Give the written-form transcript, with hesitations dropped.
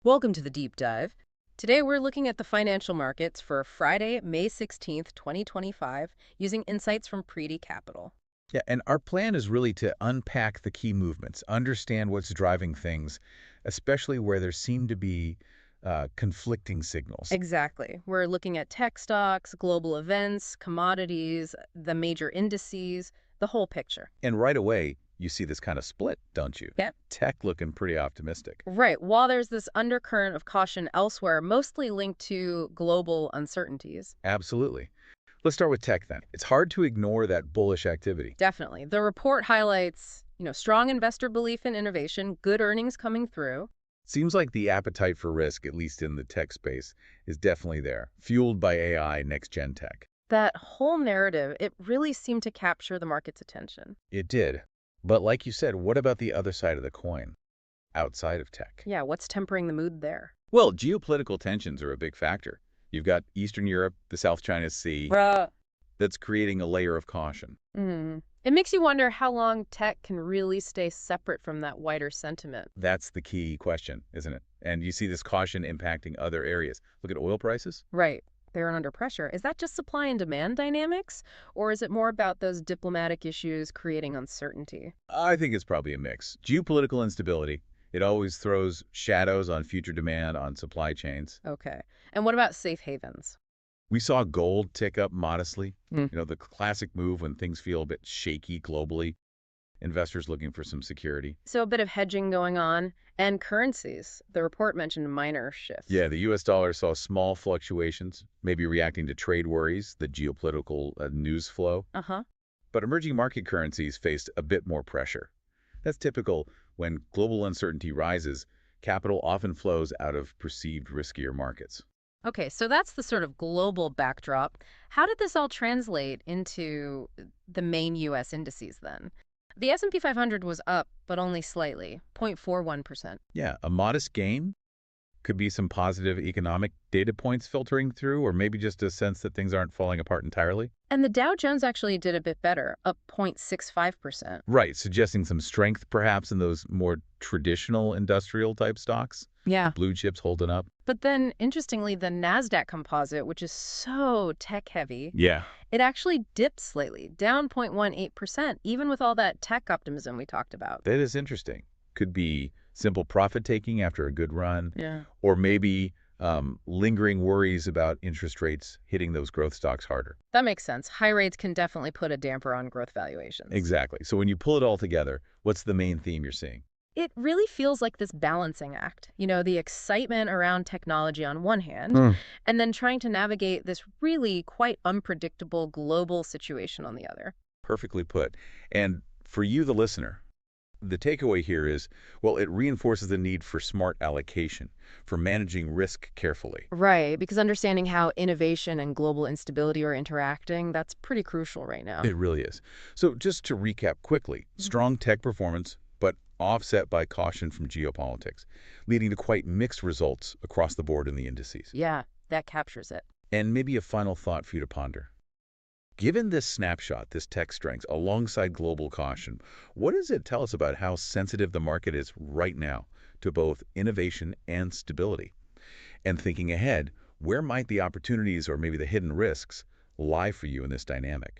Welcome to the deep dive. Today we're looking at the financial markets for Friday, May 16th, 2025, using insights from Preety Capital. Yeah, and our plan is really to unpack the key movements, understand what's driving things, especially where there seem to be conflicting signals. Exactly. We're looking at tech stocks, global events, commodities, the major indices, the whole picture. And right away, you see this kind of split, don't you? Yep. Tech looking pretty optimistic. Right. While there's this undercurrent of caution elsewhere, mostly linked to global uncertainties. Absolutely. Let's start with tech then. It's hard to ignore that bullish activity. Definitely. The report highlights, strong investor belief in innovation, good earnings coming through. Seems like the appetite for risk, at least in the tech space, is definitely there, fueled by AI, next-gen tech. That whole narrative, it really seemed to capture the market's attention. It did. But like you said, what about the other side of the coin, outside of tech? Yeah, what's tempering the mood there? Well, geopolitical tensions are a big factor. You've got Eastern Europe, the South China Sea, Bruh. that's creating a layer of caution. It makes you wonder how long tech can really stay separate from that wider sentiment. That's the key question, isn't it? And you see this caution impacting other areas. Look at oil prices. Right. They're under pressure. Is that just supply and demand dynamics? Or is it more about those diplomatic issues creating uncertainty? I think it's probably a mix. Geopolitical instability, it always throws shadows on future demand on supply chains. Okay. And what about safe havens? We saw gold tick up modestly. Mm. The classic move when things feel a bit shaky globally. Investors looking for some security. So a bit of hedging going on. And currencies. The report mentioned minor shifts. Yeah, the U.S. dollar saw small fluctuations, maybe reacting to trade worries, the geopolitical news flow. Uh-huh. But emerging market currencies faced a bit more pressure. That's typical when global uncertainty rises, capital often flows out of perceived riskier markets. Okay, so that's the sort of global backdrop. How did this all translate into the main US indices then? The S&P 500 was up, but only slightly, 0.41%. Yeah, a modest gain could be some positive economic data points filtering through, or maybe just a sense that things aren't falling apart entirely. And the Dow Jones actually did a bit better, up 0.65%. Right, suggesting some strength perhaps in those more traditional industrial type stocks. Yeah. Blue chips holding up. But then, interestingly, the NASDAQ composite, which is so tech heavy, Yeah, it actually dipped slightly, down 0.18%, even with all that tech optimism we talked about. that is interesting. Could be simple profit taking after a good run, Yeah. or maybe lingering worries about interest rates hitting those growth stocks harder. That makes sense. High rates can definitely put a damper on growth valuations. Exactly. So when you pull it all together, what's the main theme you're seeing? It really feels like this balancing act, the excitement around technology on one hand, Hmm. and then trying to navigate this really quite unpredictable global situation on the other. Perfectly put. And for you, the listener, the takeaway here is, well, it reinforces the need for smart allocation, for managing risk carefully. Right, because understanding how innovation and global instability are interacting, that's pretty crucial right now. It really is. So just to recap quickly, strong tech performance, but offset by caution from geopolitics, leading to quite mixed results across the board in the indices. Yeah, that captures it. And maybe a final thought for you to ponder. Given this snapshot, this tech strength, alongside global caution, what does it tell us about how sensitive the market is right now to both innovation and stability? And thinking ahead, where might the opportunities or maybe the hidden risks lie for you in this dynamic?